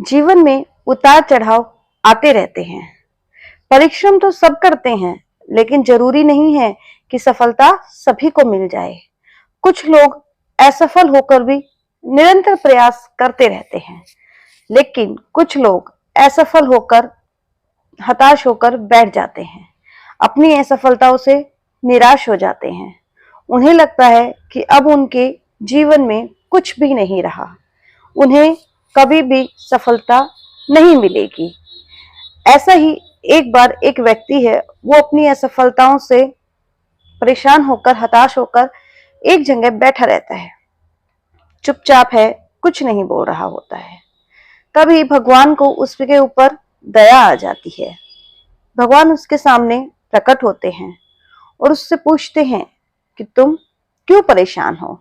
जीवन में उतार चढ़ाव आते रहते हैं। परिश्रम तो सब करते हैं, लेकिन जरूरी नहीं है कि सफलता सभी को मिल जाए। कुछ लोग असफल होकर भी निरंतर प्रयास करते रहते हैं, लेकिन कुछ लोग असफल होकर हताश होकर बैठ जाते हैं, अपनी असफलताओं से निराश हो जाते हैं। उन्हें लगता है कि अब उनके जीवन में कुछ भी नहीं रहा, उन्हें कभी भी सफलता नहीं मिलेगी। ऐसा ही एक बार एक व्यक्ति है, वो अपनी असफलताओं से परेशान होकर हताश होकर एक जगह बैठा रहता है, चुपचाप है, कुछ नहीं बोल रहा होता है। तभी भगवान को उसके ऊपर दया आ जाती है। भगवान उसके सामने प्रकट होते हैं और उससे पूछते हैं कि तुम क्यों परेशान हो,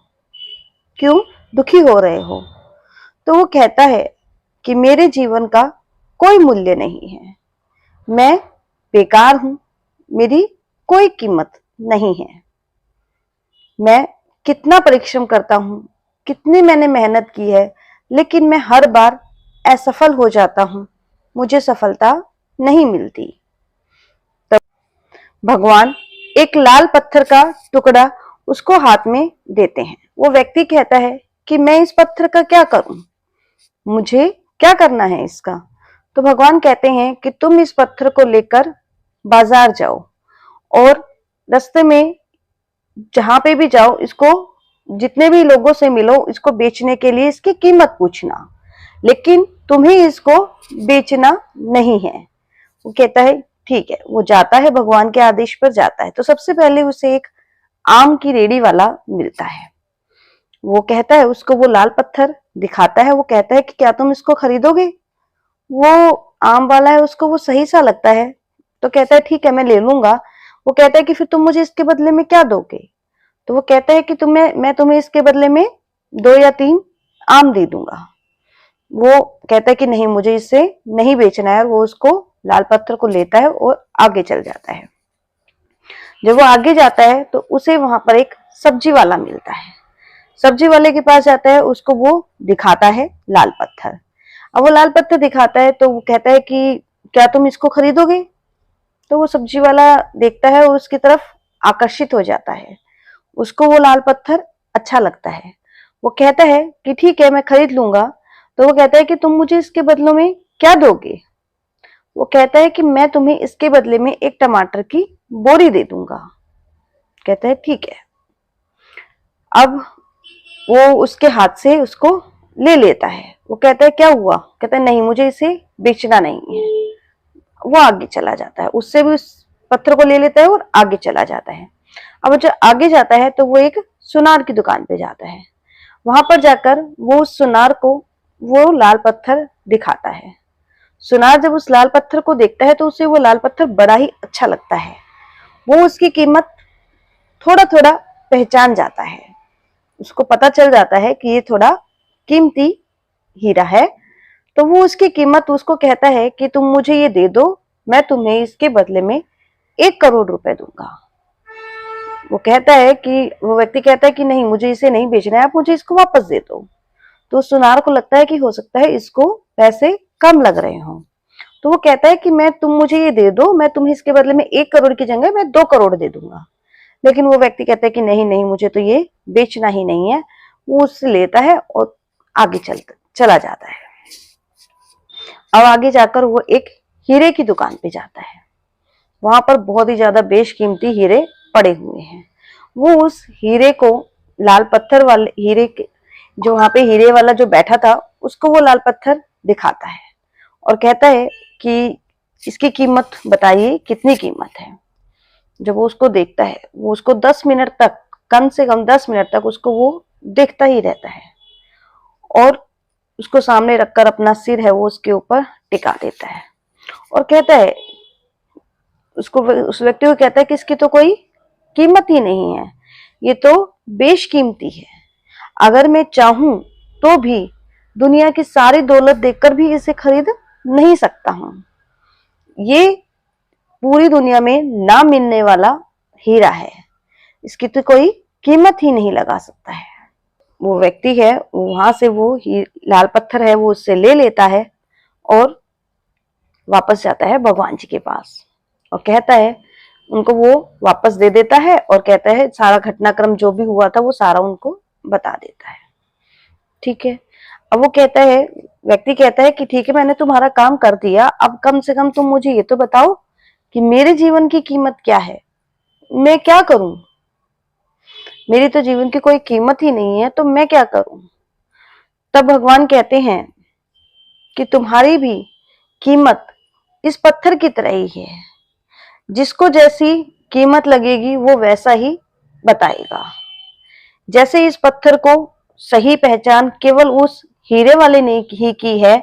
क्यों दुखी हो रहे हो। तो वो कहता है कि मेरे जीवन का कोई मूल्य नहीं है, मैं बेकार हूं, मेरी कोई कीमत नहीं है। मैं कितना परिश्रम करता हूं, कितनी मैंने मेहनत की है, लेकिन मैं हर बार असफल हो जाता हूं, मुझे सफलता नहीं मिलती। तब भगवान एक लाल पत्थर का टुकड़ा उसको हाथ में देते हैं। वो व्यक्ति कहता है कि मैं इस पत्थर का क्या करूं, मुझे क्या करना है इसका। तो भगवान कहते हैं कि तुम इस पत्थर को लेकर बाजार जाओ और रास्ते में जहां पे भी जाओ, इसको जितने भी लोगों से मिलो, इसको बेचने के लिए इसकी कीमत पूछना, लेकिन तुम्हें इसको बेचना नहीं है। वो कहता है ठीक है। वो जाता है, भगवान के आदेश पर जाता है। तो सबसे पहले उसे एक आम की रेडी वाला मिलता है। वो कहता है, उसको वो लाल पत्थर दिखाता है। वो कहता है कि क्या तुम इसको खरीदोगे। वो आम वाला है, उसको वो सही सा लगता है, तो कहता है ठीक है, मैं ले लूंगा। वो कहता है कि फिर तुम मुझे इसके बदले में क्या दोगे। तो वो कहता है कि मैं तुम्हें इसके बदले में 2 या 3 आम दे दूंगा। वो कहता है कि नहीं, मुझे इसे नहीं बेचना है। और वो उसको लाल पत्थर को लेता है और आगे चल जाता है। जब वो आगे जाता है तो उसे वहां पर एक सब्जी वाला मिलता है। सब्जी वाले के पास जाता है, उसको वो दिखाता है लाल पत्थर। अब वो लाल पत्थर दिखाता है तो वो कहता है कि क्या तुम इसको खरीदोगे। तो वो सब्जी वाला देखता है और उसकी तरफ आकर्षित हो जाता है। उसको वो लाल पत्थर अच्छा लगता है। वो कहता है कि ठीक है, मैं खरीद लूंगा। तो वो कहता है कि तुम मुझे इसके बदले में क्या दोगे। वो कहता है कि मैं तुम्हें इसके बदले में एक टमाटर की बोरी दे दूंगा। कहता है ठीक है। अब वो उसके हाथ से उसको ले लेता है। वो कहता है क्या हुआ। कहता है नहीं, मुझे इसे बेचना नहीं है। वो आगे चला जाता है, उससे भी उस पत्थर को ले लेता है और आगे चला जाता है। अब जब आगे जाता है तो वो एक सुनार की दुकान पे जाता है। वहां पर जाकर वो उस सुनार को वो लाल पत्थर दिखाता है। सुनार जब उस लाल पत्थर को देखता है तो उसे वो लाल पत्थर बड़ा ही अच्छा लगता है। वो उसकी कीमत थोड़ा थोड़ा पहचान जाता है। उसको पता चल जाता है कि ये थोड़ा कीमती हीरा है। तो वो उसकी कीमत उसको कहता है कि तुम मुझे ये दे दो, मैं तुम्हें इसके बदले में 1 करोड़ रुपए दूंगा। वो कहता है कि वो व्यक्ति कहता है कि नहीं, मुझे इसे नहीं बेचना है, आप मुझे इसको वापस दे दो। तो सुनार को लगता है कि हो सकता है इसको पैसे कम लग रहे हों। तो वो कहता है कि मैं तुम मुझे ये दे दो, मैं तुम्हें इसके बदले में 1 करोड़ की जगह मैं 2 करोड़ दे दूंगा। लेकिन वो व्यक्ति कहता है कि नहीं नहीं, मुझे तो ये बेचना ही नहीं है। वो उससे लेता है और आगे चला जाता है। अब आगे जाकर वो एक हीरे की दुकान पे जाता है। वहां पर बहुत ही ज्यादा बेशकीमती हीरे पड़े हुए हैं। वो उस हीरे को, लाल पत्थर वाले हीरे के, जो वहां पे हीरे वाला जो बैठा था, उसको वो लाल पत्थर दिखाता है और कहता है कि इसकी कीमत बताइए, कितनी कीमत है। जब वो उसको देखता है, वो उसको 10 मिनट तक, कम से कम 10 मिनट तक उसको वो देखता ही रहता है और उसको सामने रखकर अपना सिर है वो उसके ऊपर टिका देता है और कहता है, उसको, उस व्यक्ति को कहता है कि इसकी तो कोई कीमत ही नहीं है, ये तो बेशकीमती है। अगर मैं चाहूं तो भी दुनिया की सारी दौलत देकर भी इसे खरीद नहीं सकता हूं। ये पूरी दुनिया में ना मिलने वाला हीरा है, इसकी तो कोई कीमत ही नहीं लगा सकता है। वो व्यक्ति है, वहां से वो लाल पत्थर है वो उससे ले लेता है और वापस जाता है भगवान जी के पास और कहता है, उनको वो वापस दे देता है और कहता है सारा घटनाक्रम जो भी हुआ था वो सारा उनको बता देता है। ठीक है, अब वो कहता है, व्यक्ति कहता है कि ठीक है, मैंने तुम्हारा काम कर दिया, अब कम से कम तुम मुझे ये तो बताओ कि मेरे जीवन की कीमत क्या है, मैं क्या करूं, मेरी तो जीवन की कोई कीमत ही नहीं है, तो मैं क्या करूं। तब भगवान कहते हैं कि तुम्हारी भी कीमत इस पत्थर की तरह ही है, जिसको जैसी कीमत लगेगी वो वैसा ही बताएगा। जैसे इस पत्थर को सही पहचान केवल उस हीरे वाले ने ही की है,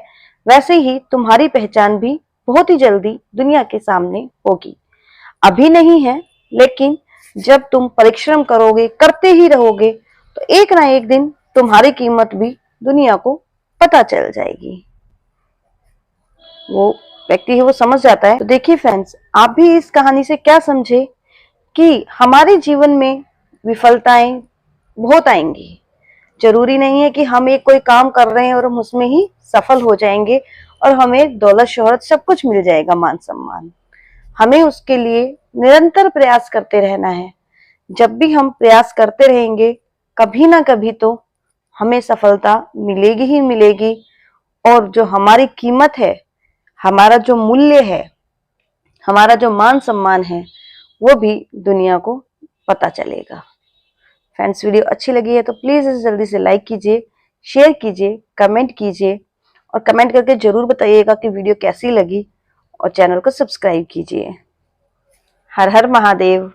वैसे ही तुम्हारी पहचान भी बहुत ही जल्दी दुनिया के सामने होगी। अभी नहीं है, लेकिन जब तुम परिश्रम करोगे, करते ही रहोगे, तो एक ना एक दिन तुम्हारी कीमत भी दुनिया को पता चल जाएगी। वो व्यक्ति है वो समझ जाता है। तो देखिए फ्रेंड्स, आप भी इस कहानी से क्या समझे कि हमारे जीवन में विफलताएं बहुत आएंगी। जरूरी नहीं है कि हम एक कोई काम कर रहे हैं और हम उसमें ही सफल हो जाएंगे और हमें दौलत शोहरत सब कुछ मिल जाएगा, मान सम्मान। हमें उसके लिए निरंतर प्रयास करते रहना है। जब भी हम प्रयास करते रहेंगे, कभी ना कभी तो हमें सफलता मिलेगी ही मिलेगी, और जो हमारी कीमत है, हमारा जो मूल्य है, हमारा जो मान सम्मान है, वो भी दुनिया को पता चलेगा। फ्रेंड्स, वीडियो अच्छी लगी है तो प्लीज इसे जल्दी से लाइक कीजिए, शेयर कीजिए, कमेंट कीजिए और कमेंट करके जरूर बताइएगा कि वीडियो कैसी लगी, और चैनल को सब्सक्राइब कीजिए। हर हर महादेव।